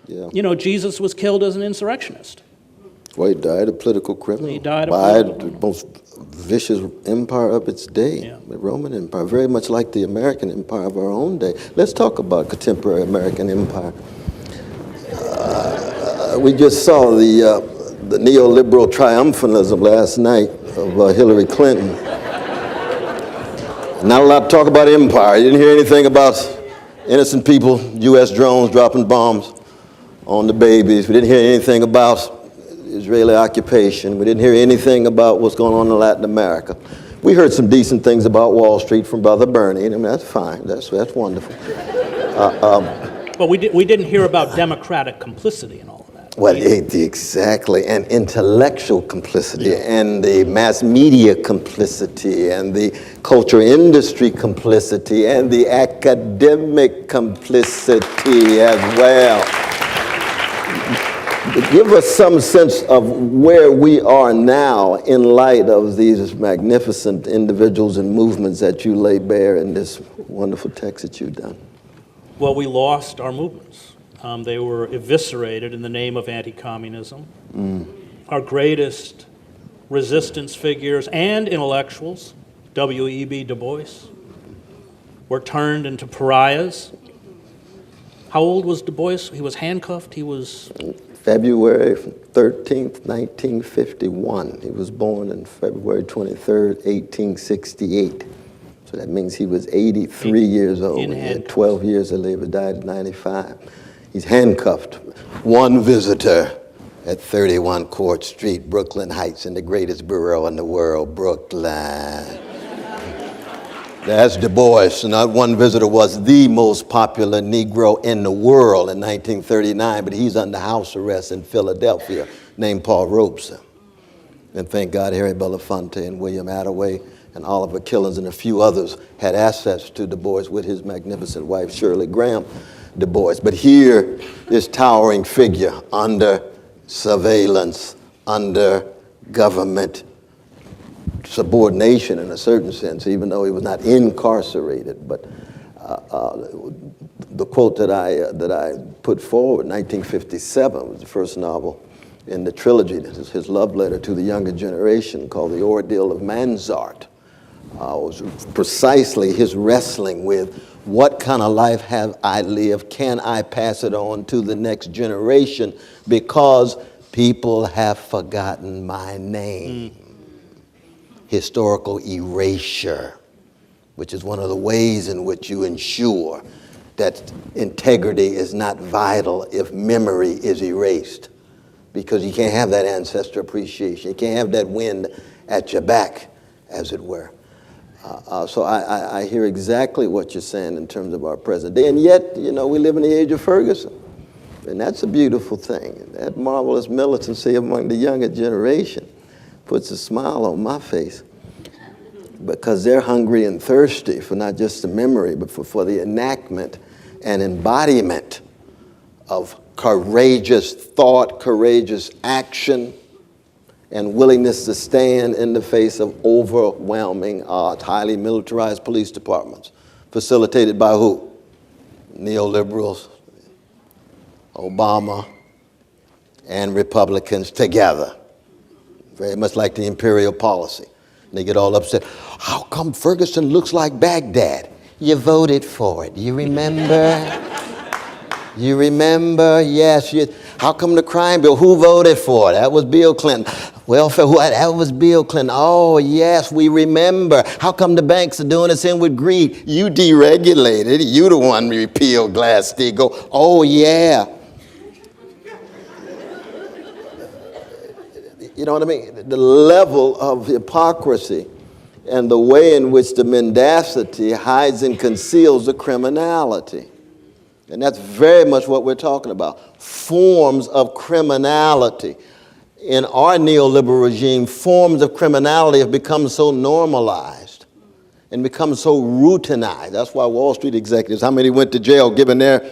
Yeah. You know, Jesus was killed as an insurrectionist. Well, he died a political criminal. He died a by political the most vicious empire of its day, Yeah. the Roman Empire, very much like the American Empire of our own day. Let's talk about contemporary American empire. We just saw the neoliberal triumphalism last night of Hillary Clinton. Not a lot to talk about empire. You didn't hear anything about innocent people, U.S. drones dropping bombs on the babies. We didn't hear anything about Israeli occupation. We didn't hear anything about what's going on in Latin America. We heard some decent things about Wall Street from Brother Bernie. I mean, that's fine. That's wonderful. But we didn't hear about democratic complicity and all of that. Well, exactly, and intellectual complicity, and the mass media complicity, and the culture industry complicity, and the academic complicity as well. Give us some sense of where we are now in light of these magnificent individuals and movements that you lay bare in this wonderful text that you've done. Well, we lost our movements. They were eviscerated in the name of anti-communism. Our greatest resistance figures and intellectuals, W.E.B. Du Bois, were turned into pariahs. How old was Du Bois? He was handcuffed. He was... February 13th, 1951. He was born on February 23rd, 1868. So that means he was 83 years old. He had 12 years to live. He died at 95. He's handcuffed. One visitor at 31 Court Street, Brooklyn Heights, in the greatest borough in the world, Brooklyn. That's Du Bois. Not one visitor was the most popular Negro in the world in 1939, but he's under house arrest in Philadelphia, named Paul Robeson. And thank God Harry Belafonte and William Attaway and Oliver Killens and a few others had access to Du Bois with his magnificent wife, Shirley Graham Du Bois. But here, this towering figure under surveillance, under government subordination in a certain sense, even though he was not incarcerated. But the quote that I put forward, 1957, was the first novel in the trilogy. This is his love letter to the younger generation, called The Ordeal of Manzart. Was precisely his wrestling with what kind of life have I lived? Can I pass it on to the next generation? Because people have forgotten my name. Historical erasure, which is one of the ways in which you ensure that integrity is not vital if memory is erased, because you can't have that ancestor appreciation. You can't have that wind at your back, as it were. So I hear exactly what you're saying in terms of our present day, and yet, you know, we live in the age of Ferguson, and that's a beautiful thing. That marvelous militancy among the younger generation puts a smile on my face, because they're hungry and thirsty for not just the memory, but for the enactment and embodiment of courageous thought, courageous action, and willingness to stand in the face of overwhelming odds. Highly militarized police departments, facilitated by who? Neoliberals, Obama, and Republicans together. Very much like the imperial policy. And they get all upset. How come Ferguson looks like Baghdad? You voted for it. You remember? You remember? Yes. How come the crime bill? Who voted for it? That was Bill Clinton. Welfare, that was Bill Clinton. Oh, yes, we remember. How come the banks are doing us in with greed? You deregulated. You the one who repealed Glass-Steagall. Oh, yeah. You know what I mean? The level of hypocrisy and the way in which the mendacity hides and conceals the criminality. And that's very much what we're talking about. Forms of criminality. In our neoliberal regime, forms of criminality have become so normalized and become so routinized. That's why Wall Street executives, how many went to jail given their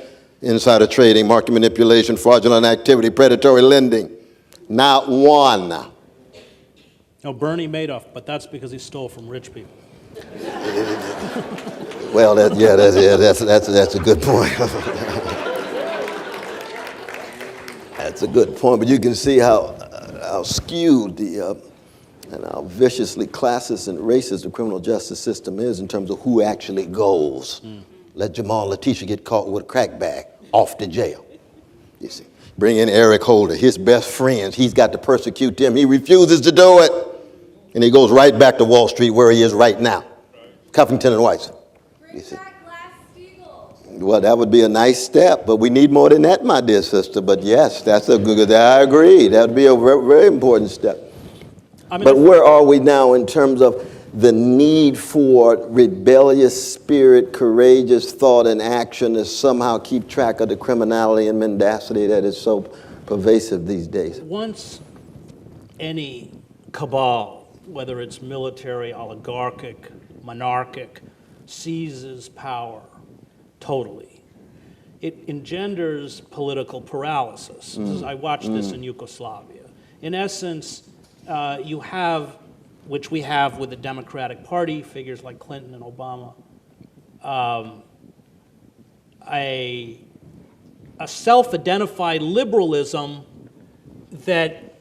insider trading, market manipulation, fraudulent activity, predatory lending? Not one. No, Bernie Madoff, but that's because he stole from rich people. Well, that's a good point. That's a good point, but you can see how skewed and how viciously classist and racist the criminal justice system is in terms of who actually goes. Let Jamal Letitia get caught with a crack bag, off to jail. You see, bring in Eric Holder, his best friends. He's got to persecute them. He refuses to do it, and he goes right back to Wall Street where he is right now, Cuffington and Weiss. You see. Well, that would be a nice step, but we need more than that, my dear sister. But yes, that's a good, I agree. That would be a very, very important step. But where are we now in terms of the need for rebellious spirit, courageous thought and action to somehow keep track of the criminality and mendacity that is so pervasive these days? Once any cabal, whether it's military, oligarchic, monarchic, seizes power totally, it engenders political paralysis. I watched this in Yugoslavia. In essence, you have, which we have with the Democratic Party, figures like Clinton and Obama, a self-identified liberalism that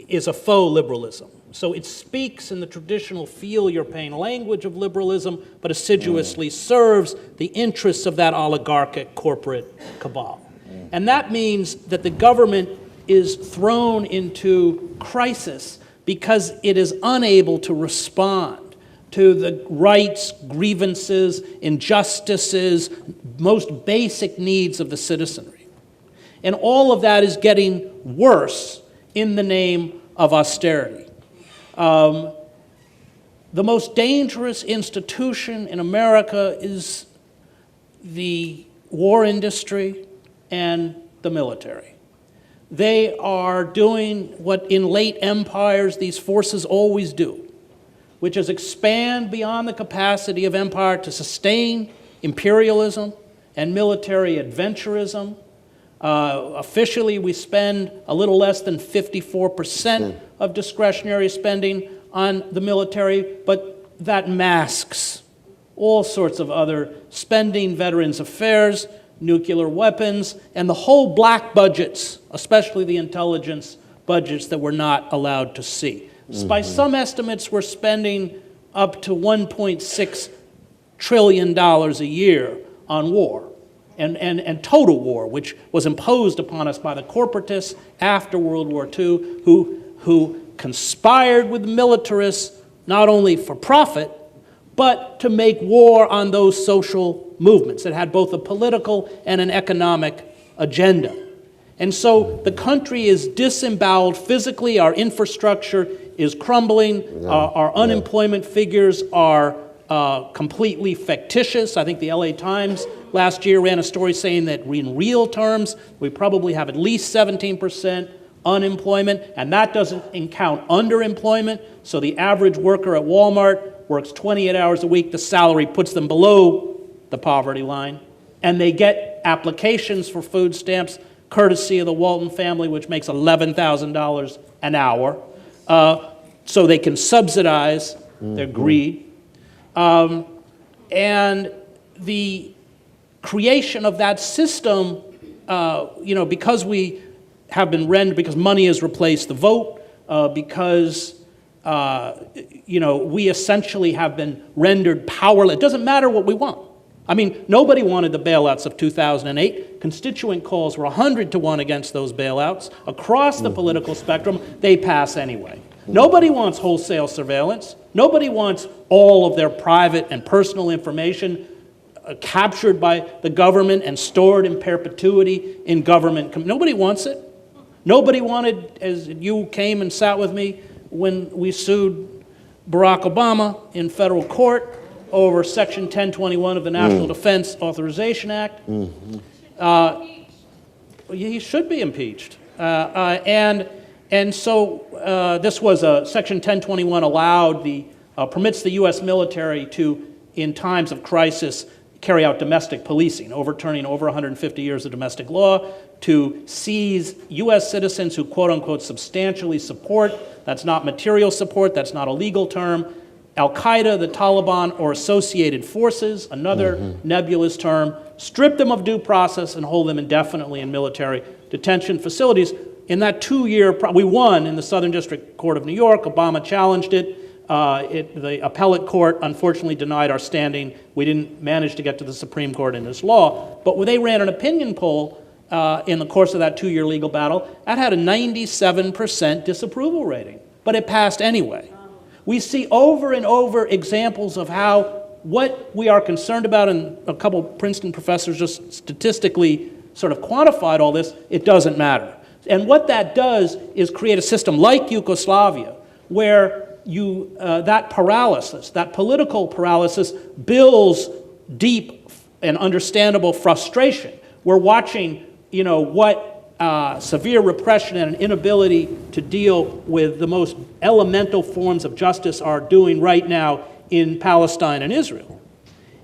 is a faux liberalism. So it speaks in the traditional feel your pain language of liberalism, but assiduously serves the interests of that oligarchic corporate cabal. And that means that the government is thrown into crisis because it is unable to respond to the rights, grievances, injustices, most basic needs of the citizenry. And all of that is getting worse in the name of austerity. The most dangerous institution in America is the war industry and the military. They are doing what in late empires these forces always do, which is expand beyond the capacity of empire to sustain imperialism and military adventurism. Officially, we spend a little less than 54% of discretionary spending on the military, but that masks all sorts of other spending, veterans affairs, nuclear weapons, and the whole black budgets, especially the intelligence budgets that we're not allowed to see. By some estimates, we're spending up to $1.6 trillion a year on war. And total war, which was imposed upon us by the corporatists after World War II, who conspired with the militarists not only for profit, but to make war on those social movements that had both a political and an economic agenda. And so the country is disemboweled physically, our infrastructure is crumbling, our unemployment figures are completely fictitious. I think the LA Times last year ran a story saying that in real terms, we probably have at least 17% unemployment, and that doesn't count underemployment. So the average worker at Walmart works 28 hours a week. The salary puts them below the poverty line, and they get applications for food stamps courtesy of the Walton family, which makes $11,000 an hour, so they can subsidize their greed. And the creation of that system, because we have been rendered, because money has replaced the vote, because we essentially have been rendered powerless. It doesn't matter what we want. I mean, nobody wanted the bailouts of 2008. Constituent calls were 100-1 against those bailouts. Across the political spectrum, they pass anyway. Nobody wants wholesale surveillance. Nobody wants all of their private and personal information captured by the government and stored in perpetuity in government. Nobody wants it. Nobody wanted, as you came and sat with me when we sued Barack Obama in federal court over Section 1021 of the National Defense Authorization Act. He should be impeached. And so this was Section 1021 permits the U.S. military to, in times of crisis, carry out domestic policing, overturning over 150 years of domestic law, to seize U.S. citizens who, quote unquote, substantially support. That's not material support, that's not a legal term. Al-Qaeda, the Taliban, or associated forces, another nebulous term, strip them of due process and hold them indefinitely in military detention facilities. In that 2-year, we won in the Southern District Court of New York. Obama challenged it. The appellate court unfortunately denied our standing. We didn't manage to get to the Supreme Court in this law. But when they ran an opinion poll in the course of that 2-year legal battle, that had a 97% disapproval rating. But it passed anyway. We see over and over examples of how what we are concerned about, and a couple Princeton professors just statistically sort of quantified all this, it doesn't matter. And what that does is create a system like Yugoslavia, where that paralysis, that political paralysis, builds deep and understandable frustration. We're watching, what severe repression and an inability to deal with the most elemental forms of justice are doing right now in Palestine and Israel.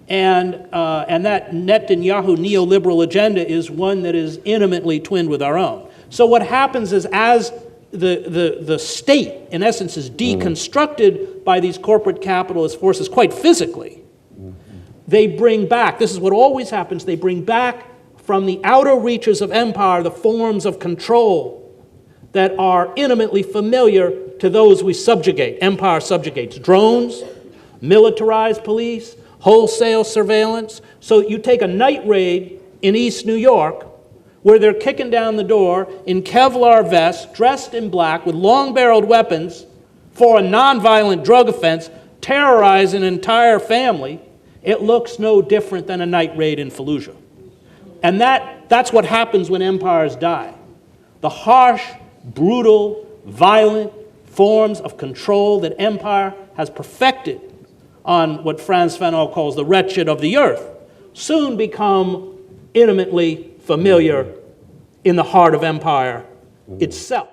And that Netanyahu neoliberal agenda is one that is intimately twinned with our own. So what happens is, as the state, in essence, is deconstructed by these corporate capitalist forces quite physically, they bring back, this is what always happens, they bring back from the outer reaches of empire the forms of control that are intimately familiar to those we subjugate. Empire subjugates drones, militarized police, wholesale surveillance. So you take a night raid in East New York, where they're kicking down the door in Kevlar vests, dressed in black, with long-barreled weapons for a nonviolent drug offense, terrorize an entire family. It looks no different than a night raid in Fallujah. And that's what happens when empires die. The harsh, brutal, violent forms of control that empire has perfected on what Frantz Fanon calls the wretched of the earth soon become intimately familiar in the heart of empire itself.